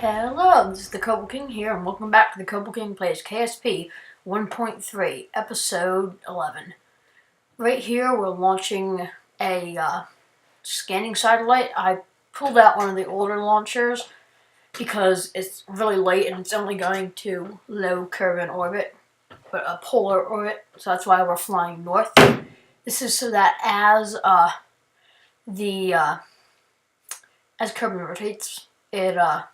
Hello, this is the Kerbal King here, and welcome back to the Kerbal King Plays KSP 1.3, Episode 11. Right here, we're launching a scanning satellite. I pulled out one of the older launchers because it's really late and it's only going to low Kerbal orbit, but a polar orbit, so that's why we're flying north. This is so that as Kerbal rotates, it'll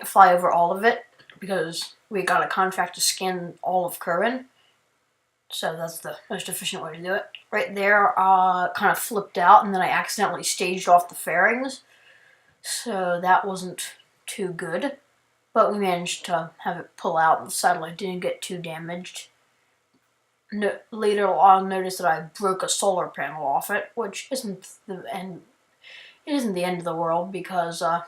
fly over all of it because we got a contract to scan all of Kerbal. So that's the most efficient way to do it. Right there, kind of flipped out, and then I accidentally staged off the fairings. So that wasn't too good. But we managed to have it pull out, and the satellite didn't get too damaged. Later, I'll notice that I broke a solar panel off it, which isn't the end. It isn't the end of the world because I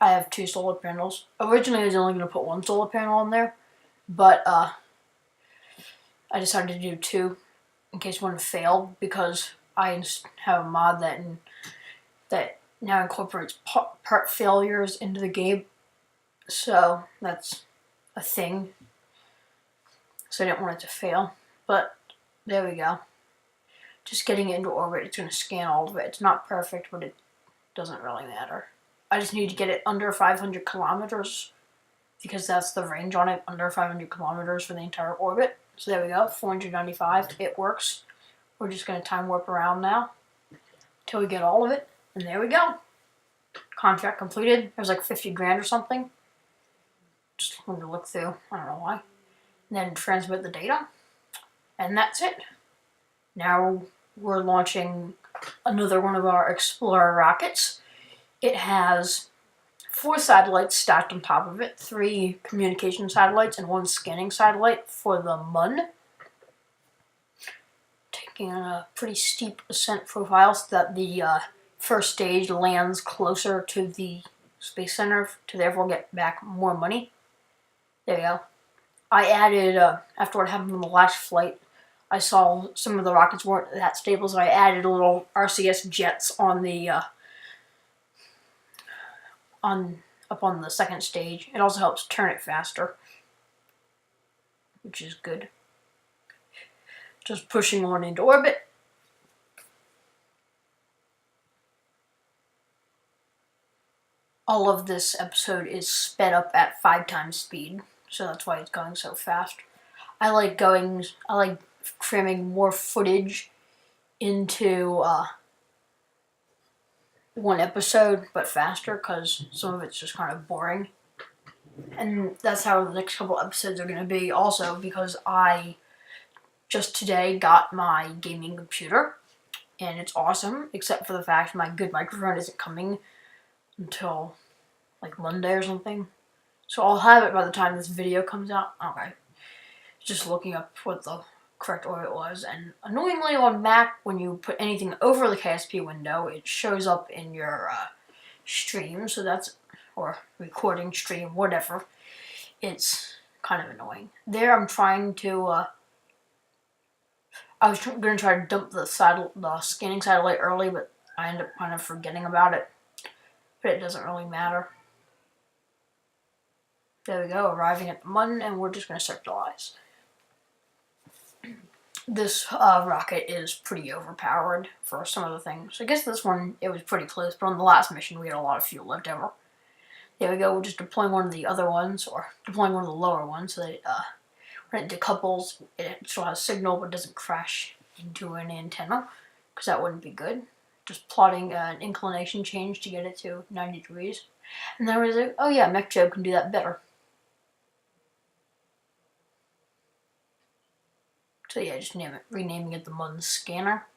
have two solar panels. Originally, I was only going to put one solar panel on there, but I decided to do two in case one failed because I have a mod that now incorporates part failures into the game. So that's a thing. So I didn't want it to fail, but there we go. Just getting it into orbit, it's going to scan all of it. It's not perfect, but it doesn't really matter. I just need to get it under 500 kilometers because that's the range on it, under 500 kilometers for the entire orbit. So there we go, 495, it works. We're just going to time warp around now until we get all of it, and there we go. Contract completed. It was like 50 grand or something. Just wanted to look through, I don't know why. And then transmit the data, and that's it. Now we're launching another one of our Explorer rockets. It has 4 satellites stacked on top of it, 3 communication satellites and 1 scanning satellite for the MUN. Taking a pretty steep ascent profile so that the first stage lands closer to the Space Center to therefore get back more money. There you go. I added, after what happened on the last flight, I saw some of the rockets weren't that stable, so I added little RCS jets on the, up on the second stage. It also helps turn it faster, which is good. Just pushing on into orbit. All of this episode is sped up at 5 times speed, so that's why it's going so fast. I like cramming more footage into one episode, but faster, because some of it's just kind of boring. And that's how the next couple episodes are going to be also, because I just today got my gaming computer, and it's awesome, except for the fact my good microphone isn't coming until like Monday or something. So I'll have it by the time this video comes out. Okay. Just looking up what the correct orbit was, and annoyingly on Mac, when you put anything over the KSP window, it shows up in your stream, so that's, or recording stream, whatever. It's kind of annoying. There I'm trying to, I was going to try to dump the scanning satellite early, but I ended up kind of forgetting about it. But it doesn't really matter. There we go, arriving at the MUN, and we're just going to circularize. This rocket is pretty overpowered for some of the things. I guess this one, it was pretty close, but on the last mission we had a lot of fuel left over. There we go, we're just deploying one of the other ones, or deploying one of the lower ones, so that when it decouples, it still has signal, but doesn't crash into an antenna, because that wouldn't be good. Just plotting an inclination change to get it to 90 degrees. And then I was like, oh yeah, MechJoe can do that better. So yeah, just renaming it the MUN scanner.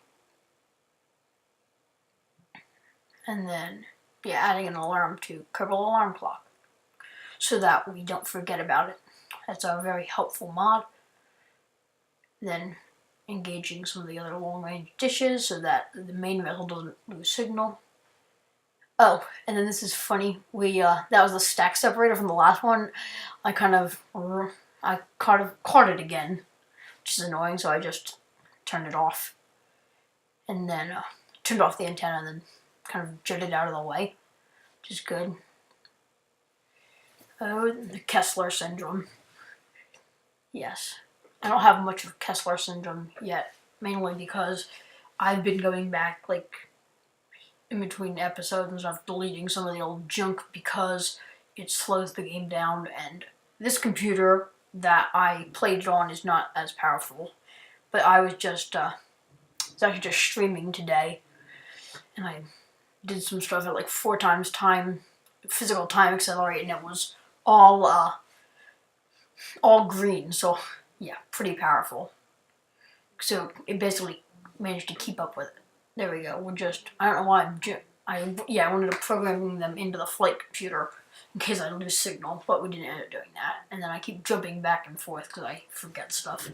And then, yeah, adding an alarm to Kerbal alarm clock, so that we don't forget about it. That's a very helpful mod. Then engaging some of the other long-range dishes so that the main vessel doesn't lose signal. Oh, and then this is funny. That was the stack separator from the last one. I caught it again, which is annoying, so I just turned it off. And then turned off the antenna and then kind of jutted out of the way, which is good. Oh, the Kessler syndrome. Yes. I don't have much of Kessler syndrome yet, mainly because I've been going back, like, in between episodes and stuff, deleting some of the old junk because it slows the game down, and this computer that I played it on is not as powerful. But I was just, it's actually just streaming today, and I did some stuff at like 4 times time, physical time accelerate, and it was all green, so yeah, pretty powerful. So it basically managed to keep up with it. There we go. We're just, I don't know why I wanted to program them into the flight computer in case I lose signal, but we didn't end up doing that. And then I keep jumping back and forth because I forget stuff.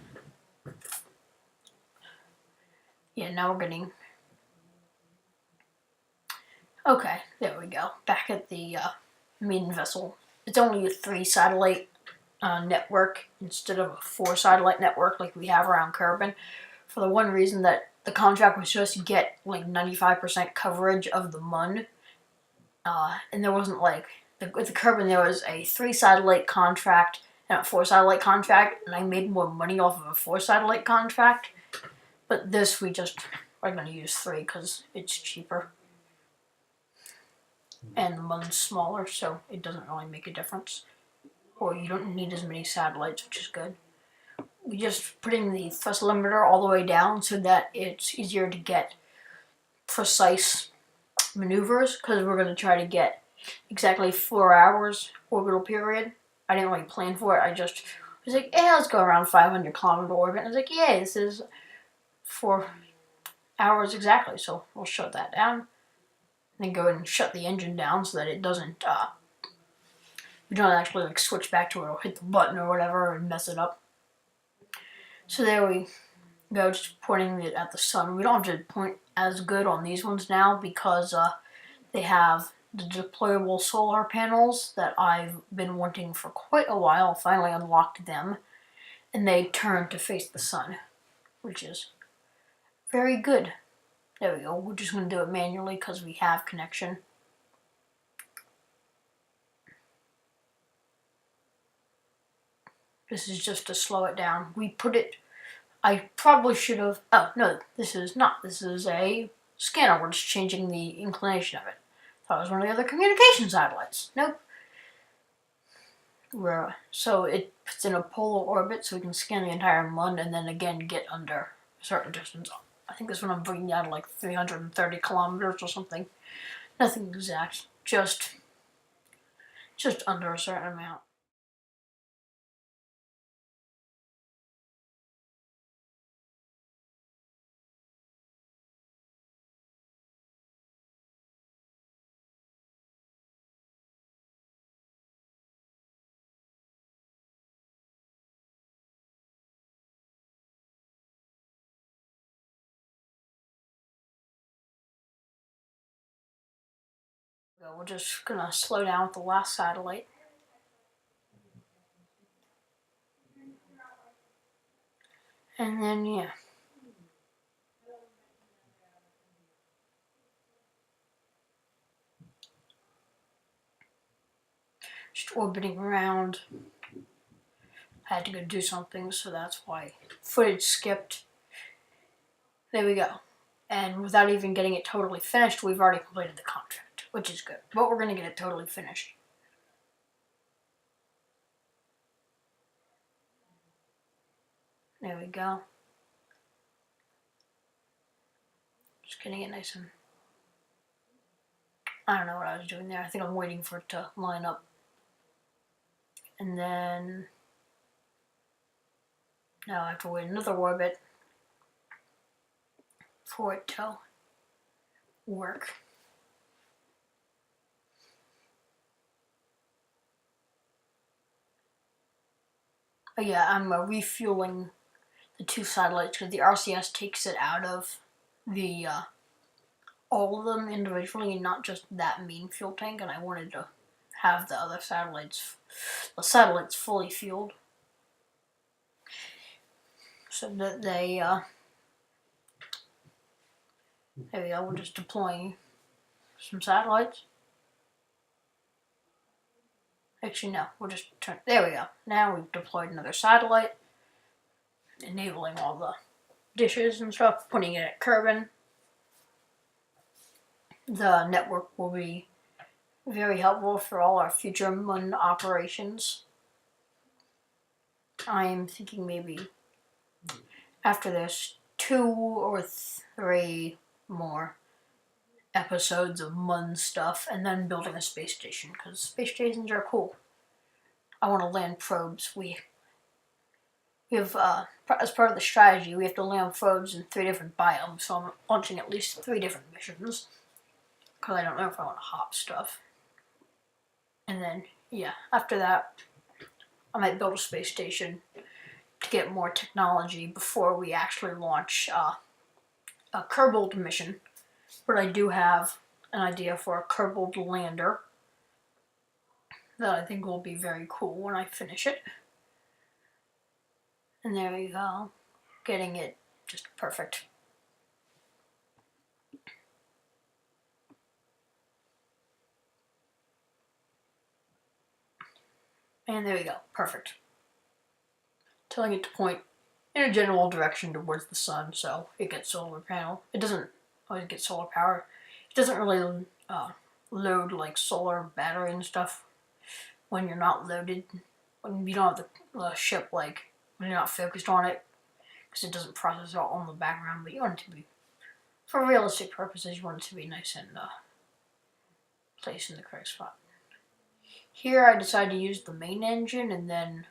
Yeah, now we're getting... Okay, there we go. Back at the main vessel. It's only a 3-satellite network instead of a 4-satellite network like we have around Kerbal, for the one reason that the contract was supposed to get like 95% coverage of the MUN, and there wasn't like, with the Kerbal there was a 3-satellite contract and a 4-satellite contract, and I made more money off of a 4-satellite contract, but this we just are going to use 3 because it's cheaper. And the MUN's smaller, so it doesn't really make a difference. Or you don't need as many satellites, which is good. We just putting the thrust limiter all the way down so that it's easier to get precise maneuvers, because we're going to try to get exactly 4 hours orbital period. I didn't really plan for it. I just was like, yeah, let's go around 500 kilometer orbit. And I was like, yeah, this is 4 hours exactly, so we'll shut that down. Then go and shut the engine down so that it doesn't, we don't actually like switch back to it or hit the button or whatever and mess it up. So there we go, just pointing it at the sun. We don't have to point as good on these ones now because they have the deployable solar panels that I've been wanting for quite a while. Finally unlocked them, and they turn to face the sun, which is very good. There we go. We're just going to do it manually because we have connection. This is just to slow it down. We put it... I probably should have... Oh, no, this is not. This is a scanner. We're just changing the inclination of it. Thought it was one of the other communication satellites. Nope. So it puts in a polar orbit so we can scan the entire MUN and then again get under a certain distance. I think this one I'm bringing down to like 330 kilometers or something. Nothing exact. Just under a certain amount. We're just gonna slow down with the last satellite. And then, yeah. Just orbiting around. I had to go do something, so that's why footage skipped. There we go. And without even getting it totally finished, we've already completed the contract, which is good. But we're gonna get it totally finished. There we go. Just getting it nice and... I don't know what I was doing there. I think I'm waiting for it to line up. And then... now I have to wait another orbit for it to work. But yeah, I'm refueling the 2 satellites because the RCS takes it out of the all of them individually and not just that main fuel tank, and I wanted to have the other satellites, fully fueled so that they there we go, we're just deploying some satellites. Actually, no, we'll just turn, there we go. Now we've deployed another satellite, enabling all the dishes and stuff, putting it at Kerbal. The network will be very helpful for all our future Mun operations. I'm thinking maybe after this 2 or 3 more episodes of Mun stuff, and then building a space station, because space stations are cool. I want to land probes. We have, as part of the strategy, we have to land probes in 3 different biomes, so I'm launching at least 3 different missions, because I don't know if I want to hop stuff. And then, yeah, after that, I might build a space station to get more technology before we actually launch a Kerbal mission. But I do have an idea for a Kerbal lander that I think will be very cool when I finish it. And there you go, getting it just perfect. And there you go, perfect. Telling it to point in a general direction towards the sun, so it gets solar panel. It doesn't always get solar power. It doesn't really load like solar battery and stuff when you're not loaded. When you don't have the ship, like, when you're not focused on it, because it doesn't process it all in the background, but you want it to be, for realistic purposes, you want it to be nice and placed in the correct spot. Here I decided to use the main engine, and then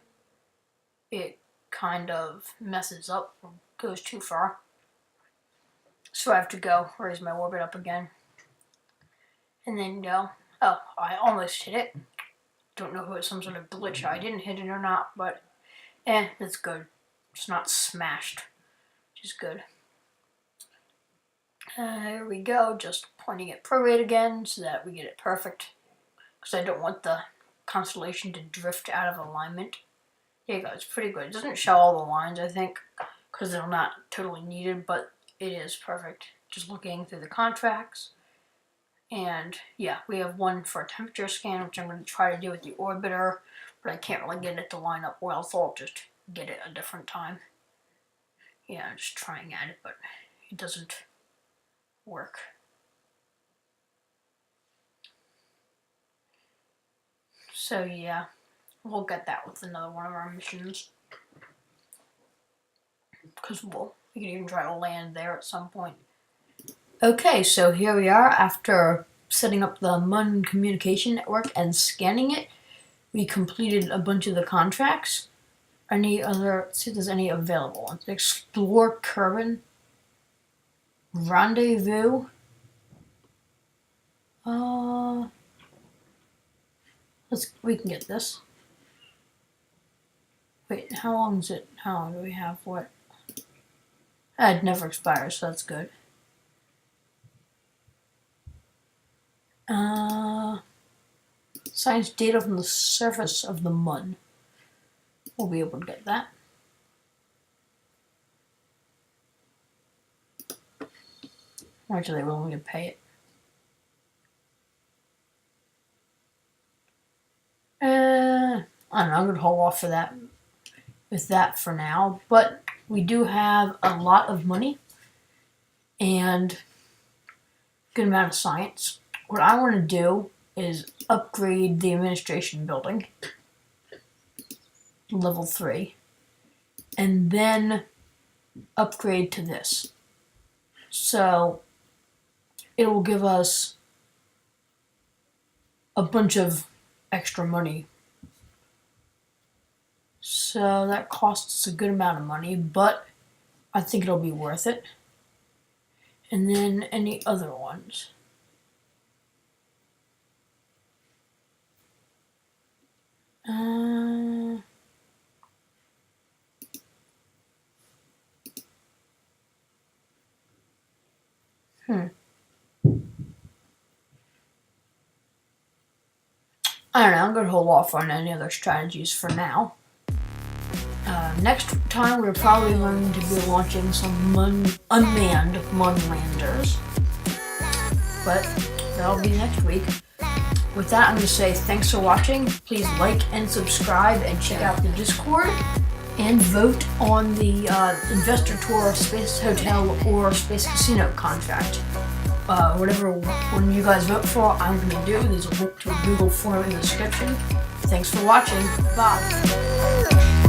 it kind of messes up or goes too far. So I have to go raise my orbit up again. And then go, oh, I almost hit it. Don't know if it was some sort of glitch. I didn't hit it or not, but that's good. It's not smashed, which is good. There we go, just pointing at prorate again so that we get it perfect. Because I don't want the constellation to drift out of alignment. There you go, it's pretty good. It doesn't show all the lines, I think, because they're not totally needed, but it is perfect. Just looking through the contracts. And yeah, we have one for a temperature scan, which I'm going to try to do with the orbiter, but I can't really get it to line up well, so I'll just get it a different time. Yeah, I'm just trying at it, but it doesn't work. So yeah, we'll get that with another one of our missions. Because we can even try to land there at some point. Okay, so here we are after setting up the Mun communication network and scanning it. We completed a bunch of the contracts. Let's see if there's any available. Let's explore Kerbal. Rendezvous. We can get this. Wait, how long is it? How long do we have for it? It never expires, so that's good. Science data from the surface of the Mun. We'll be able to get that. How much are they willing to pay it? I don't know, I'm going to hold off for that, with that for now, but we do have a lot of money and a good amount of science. What I want to do is upgrade the administration building, level 3, and then upgrade to this. So it will give us a bunch of extra money. So that costs a good amount of money, but I think it'll be worth it. And then any other ones. I don't know, I'm going to hold off on any other strategies for now. Next time we're probably going to be launching some unmanned Mun landers. But that'll be next week. With that, I'm going to say thanks for watching. Please like and subscribe and check out the Discord. And vote on the Investor Tour Space Hotel or Space Casino contract. Whatever one you guys vote for, I'm going to do. There's a link to a Google form in the description. Thanks for watching. Bye.